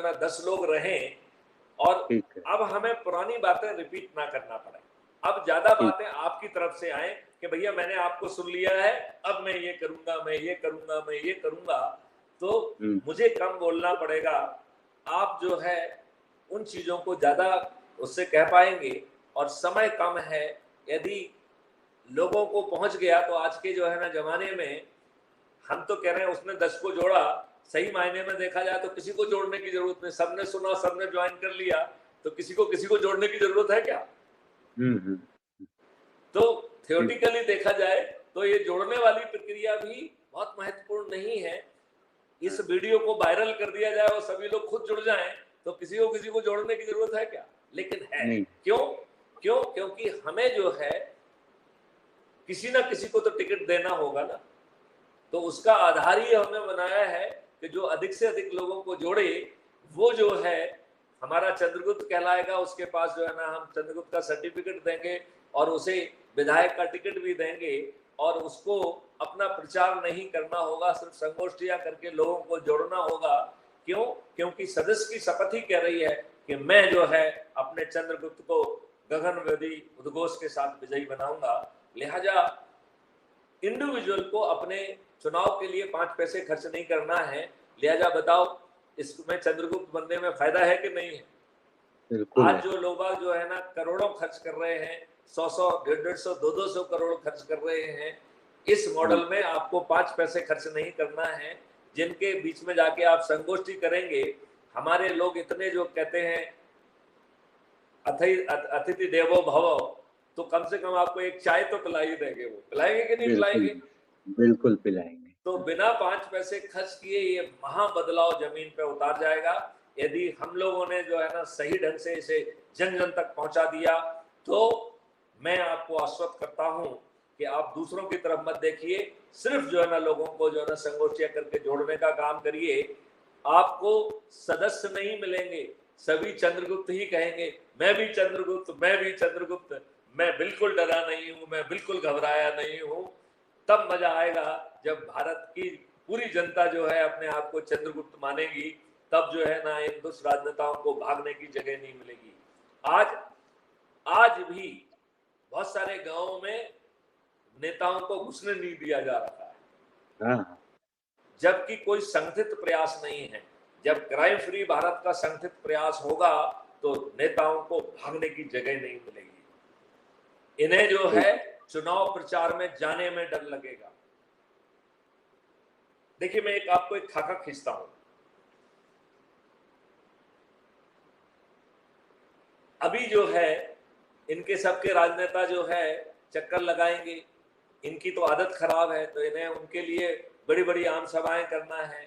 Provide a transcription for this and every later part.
है ना 10 लोग रहें और ठीक है, अब हमें पुरानी बातें रिपीट ना करना पड़े। अब ज़्यादा ठीक। बातें आपकी तरफ से आएँ कि भैया मैंने आपको सुन लिया है, अब मैं ये करूँगा, मैं ये करूँगा, मैं ये करूँगा, तो हुँ, मुझे कम बोलना पड़ेगा। आप जो है उन चीज़ों को ज़्यादा उससे कह पाएँगे और समय कम है, यदि लोगों को पहुँच गया तो आज के जो है ना ज़माने में हम तो कह रहे हैं उसने 10 को जोड़ा, सही मायने में देखा जाए तो किसी को जोड़ने की ज़रूरत नहीं, सबने सुना, सबने जॉइन कर लिया, तो किसी को जोड़ने की ज़रूरत है क्या? हुँ, हुँ। तो ठीक। थ्योरेटिकली देखा जाए तो ये जोड़ने वाली प्रक्रिया भी बहुत महत्वपूर्ण नहीं है। इस हाँ, वीडियो को वायरल कर दिया जाए और सभी लोग खुद जुड़ जाएँ, तो किसी को जोड़ने की ज़रूरत है क्या? लेकिन है। नहीं। क्यों? क्यों? क्योंकि हमें जो है किसी न किसी को तो टिकट देना होगा ना। तो उसका आधार ही हमने बनाया है कि जो अधिक से अधिक लोगों को जोड़े, वो जो है हमारा चंद्रगुप्त कहलाएगा। उसके पास जो है ना हम चंद्रगुप्त का सर्टिफिकेट देंगे और उसे विधायक का टिकट भी देंगे और उसको अपना प्रचार नहीं करना होगा, सिर्फ संगोष्ठियां करके लोगों को जोड़ना होगा। क्यों? क्योंकि सदस्य की शपथ ही कह रही है कि मैं जो है अपने चंद्रगुप्त को गगन विधि उद्घोष के साथ विजयी बनाऊंगा। लिहाजा इंडिविजुअल को अपने चुनाव के लिए 5 पैसे खर्च नहीं करना है। लिहाजा बताओ इसमें चंद्रगुप्त बनने में फायदा है कि नहीं है? बिल्कुल आज है। जो लोग जो है ना करोड़ों खर्च कर रहे हैं, 100-100, 150-150, 200 करोड़ खर्च कर रहे हैं, इस हुँ, मॉडल में आपको 5 पैसे खर्च नहीं करना है। जिनके बीच में जाके आप संगोष्ठी करेंगे, हमारे लोग इतने जो कहते हैं अतिथि देवो भव, तो कम से कम आपको एक चाय तो पिला ही देंगे, वो पिलाएंगे कि नहीं बिल्कुल, पिलाएंगे? बिल्कुल पिलाएँगे। तो हाँ, बिना 5 पैसे खर्च किए ये महा बदलाव जमीन पे उतार जाएगा। यदि हम लोगों ने जो है ना सही ढंग से इसे जन जन तक पहुंचा दिया, तो मैं आपको आश्वस्त करता हूं कि आप दूसरों की तरफ मत देखिए, सिर्फ जो है ना लोगों को जो है ना संगोष्ठियां करके जोड़ने का काम करिए। आपको सदस्य नहीं मिलेंगे, सभी चंद्रगुप्त ही कहेंगे मैं भी चंद्रगुप्त, मैं भी चंद्रगुप्त, मैं बिल्कुल डरा नहीं हूं, मैं बिल्कुल घबराया नहीं हूं। तब मजा आएगा जब भारत की पूरी जनता जो है अपने आप को चंद्रगुप्त मानेगी। तब जो है ना इन दुष्ट राजनेताओं को भागने की जगह नहीं मिलेगी। आज आज भी बहुत सारे गांवों में नेताओं को घुसने नहीं दिया जा रहा है, हाँ, हाँ, जबकि कोई संगठित प्रयास नहीं है। जब क्राइम फ्री भारत का संगठित प्रयास होगा तो नेताओं को भागने की जगह नहीं मिलेगी। इन्हें जो सही है बात। चुनाव प्रचार में जाने में डर लगेगा। देखिए मैं आपको एक खाका खींचता हूं। अभी जो है इनके सबके राजनेता जो है चक्कर लगाएंगे, इनकी तो आदत खराब है, तो इन्हें उनके लिए बड़ी बड़ी आम सभाएं करना है,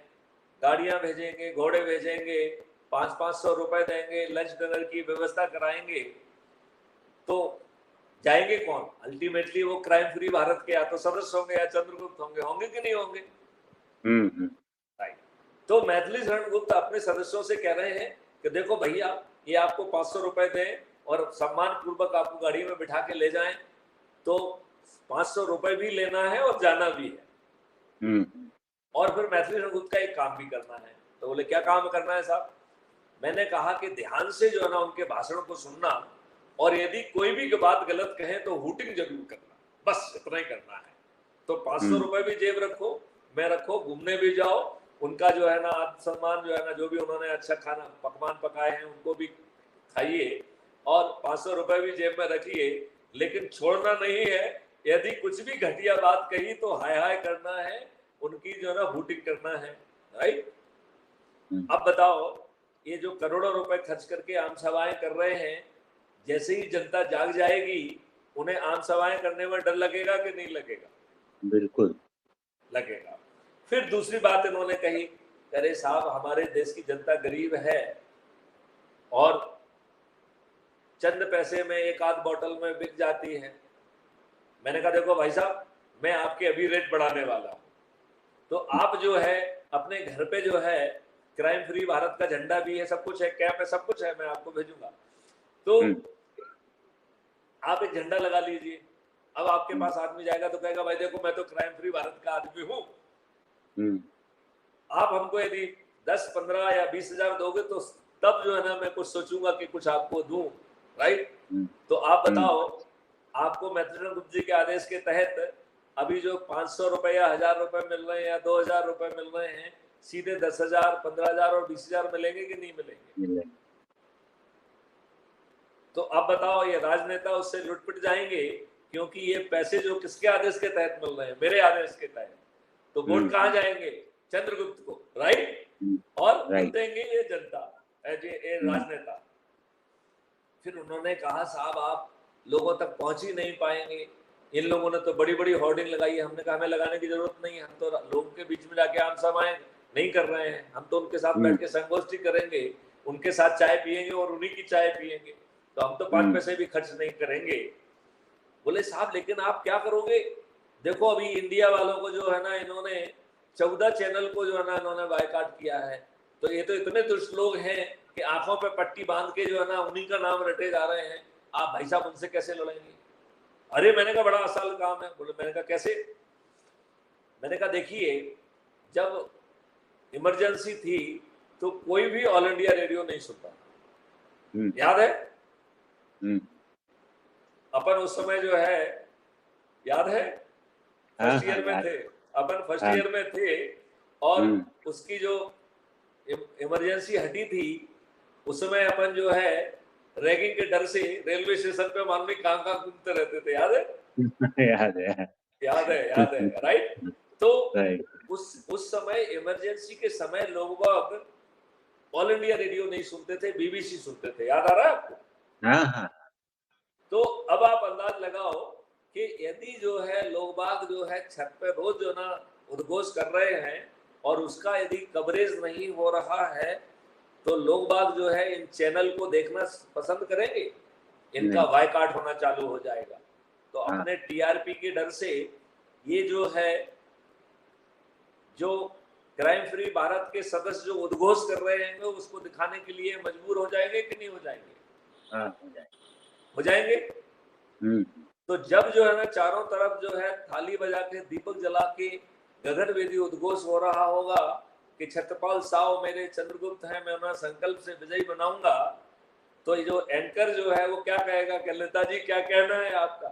गाड़ियां भेजेंगे, घोड़े भेजेंगे, 500-500 रुपए देंगे, लंच डिनर की व्यवस्था कराएंगे, तो जाएंगे कौन? अल्टीमेटली वो क्राइम फ्री भारत के या तो सदस्य होंगे या चंद्रगुप्त होंगे। होंगे कि नहीं होंगे? हुँ, हुँ, राइट। तो मैथिली शरण गुप्त अपने सदस्यों से कह रहे हैं कि देखो भैया, ये आपको 500 रुपए दें और सम्मान पूर्वक आपको गाड़ी में बिठा के ले जाएं, तो 500 रुपए भी लेना है और जाना भी है। हुँ, हुँ, और फिर मैथिली शरण गुप्त का एक काम भी करना है। तो बोले क्या काम करना है साहब? मैंने कहा कि ध्यान से जो है ना उनके भाषण को सुनना, और यदि कोई भी बात गलत कहे तो हूटिंग जरूर करना, बस इतना ही करना है। तो 500 हुँ, रुपए भी जेब रखो, मैं रखो, घूमने भी जाओ, उनका जो है ना आत्मसम्मान जो है ना, जो भी उन्होंने अच्छा खाना पकवान पकाए हैं उनको भी खाइए और 500 रुपए भी जेब में रखिए। लेकिन छोड़ना नहीं है। यदि कुछ भी घटिया बात कही तो हाय हाय करना है, उनकी जो है ना हूटिंग करना है। राइट। हुँ। अब बताओ, ये जो करोड़ों रुपए खर्च करके आम सभाएं कर रहे हैं, जैसे ही जनता जाग जाएगी, उन्हें आम सभाएं करने में डर लगेगा कि नहीं लगेगा? बिल्कुल। लगेगा। फिर दूसरी बात इन्होंने कही, अरे साहब हमारे देश की जनता गरीब है और चंद पैसे में एक आध बोतल में बिक जाती है। मैंने कहा देखो भाई साहब, मैं आपके अभी रेट बढ़ाने वाला हूं, तो हुँ, आप जो है अपने घर पे जो है क्राइम फ्री भारत का झंडा भी है, सब कुछ है, कैप है, सब कुछ है, मैं आपको भेजूंगा, तो हुँ, आप एक झंडा लगा लीजिए। अब आपके हुँ, पास आदमी जाएगा तो कहेगा भाई देखो मैं तो क्राइम फ्री भारत का आदमी हूं, हुँ, आप हमको यदि 10-15 या 20,000 दोगे तो तब जो है ना मैं कुछ सोचूंगा कि कुछ आपको दूं, राइट। तो आप बताओ, आपको मैत्रेयन गुप्ता जी के आदेश के तहत अभी जो 500 रुपए या 1000 रुपए मिल रहे हैं या 2000 रुपए मिल रहे हैं, सीधे 10,000, 15,000 और 20,000 मिलेंगे कि नहीं मिलेंगे? तो अब बताओ, ये राजनेता उससे लुटपिट जाएंगे, क्योंकि ये पैसे जो किसके आदेश के तहत मिल रहे हैं? मेरे आदेश के तहत। तो वोट कहाँ जाएंगे? चंद्रगुप्त को, राइट। और देंगे ये जनता, ये राजनेता। फिर उन्होंने कहा, साहब आप लोगों तक पहुंच ही नहीं पाएंगे, इन लोगों ने तो बड़ी बड़ी होर्डिंग लगाई है। हमने कहा हमें लगाने की जरूरत नहीं है, हम तो लोगों के बीच में जाके आम सभाएं नहीं कर रहे हैं, हम तो उनके साथ बैठ के संगोष्ठी करेंगे, उनके साथ चाय पियेंगे और उन्हीं की चाय पियेंगे, तो हम तो 5 पैसे भी खर्च नहीं करेंगे। बोले साहब लेकिन आप क्या करोगे? देखो अभी इंडिया वालों को जो है ना, इन्होंने 14 चैनल को जो है ना इन्होंने बायकॉट किया है, तो ये तो इतने दुष्ट लोग हैं कि आंखों पे पट्टी बांध के जो है ना उन्हीं का नाम रटे जा रहे हैं। आप भाई साहब उनसे कैसे लड़ेंगे? अरे मैंने कहा बड़ा आसान काम है। बोले, मैंने कहा कैसे? मैंने कहा देखिए, जब इमरजेंसी थी तो कोई भी ऑल इंडिया रेडियो नहीं सुनता, याद है? अपन उस समय जो है, याद है, फर्स्ट ईयर में थे अपन, फर्स्ट ईयर में थे, और उसकी जो इमरजेंसी हटी थी उस समय अपन जो है रैगिंग के डर से रेलवे स्टेशन पे मालूम नहीं कहाँ घूमते रहते थे, याद है? याद है, राइट। तो उस समय इमरजेंसी के समय लोग ऑल इंडिया रेडियो नहीं सुनते थे, बीबीसी सुनते थे, याद आ रहा है आपको? हाँ। तो अब आप अंदाज लगाओ कि यदि जो है लोग बाग जो है छत पे रोज जो ना उद्घोष कर रहे हैं और उसका यदि कवरेज नहीं हो रहा है, तो लोग बाग जो है इन चैनल को देखना पसंद करेंगे, इनका बायकॉट होना चालू हो जाएगा। तो अपने टीआरपी के डर से ये जो है, जो क्राइम फ्री भारत के सदस्य जो उद्घोष कर रहे हैं, उसको दिखाने के लिए मजबूर हो जाएंगे कि नहीं हो जाएंगे? हो जाएंगे। तो जब जो है ना चारों तरफ जो है थाली बजा के दीपक जला के गगन वेदी उद्घोष हो रहा होगा कि छत्रपाल साव मेरे चंद्रगुप्त हैं, मैं उन्हें संकल्प से विजयी बनाऊंगा, तो ये जो एंकर जो है वो क्या कहेगा कि नेताजी क्या कहना है आपका?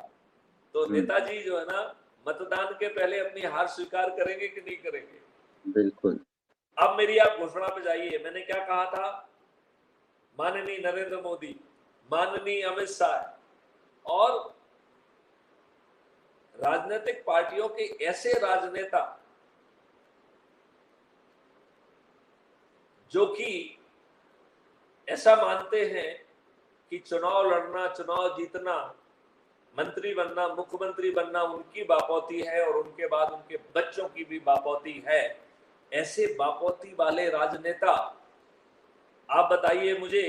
तो नेताजी जो है ना मतदान के पहले अपनी हार स्वीकार करेंगे कि नहीं करेंगे? बिल्कुल। अब मेरी आप घोषणा पे जाइए, मैंने क्या कहा था? माननीय नरेंद्र मोदी, माननीय अमित शाह और राजनीतिक पार्टियों के ऐसे राजनेता जो कि ऐसा मानते हैं कि चुनाव लड़ना, चुनाव जीतना, मंत्री बनना, मुख्यमंत्री बनना उनकी बापौती है और उनके बाद उनके बच्चों की भी बापौती है, ऐसे बापौती वाले राजनेता आप बताइए मुझे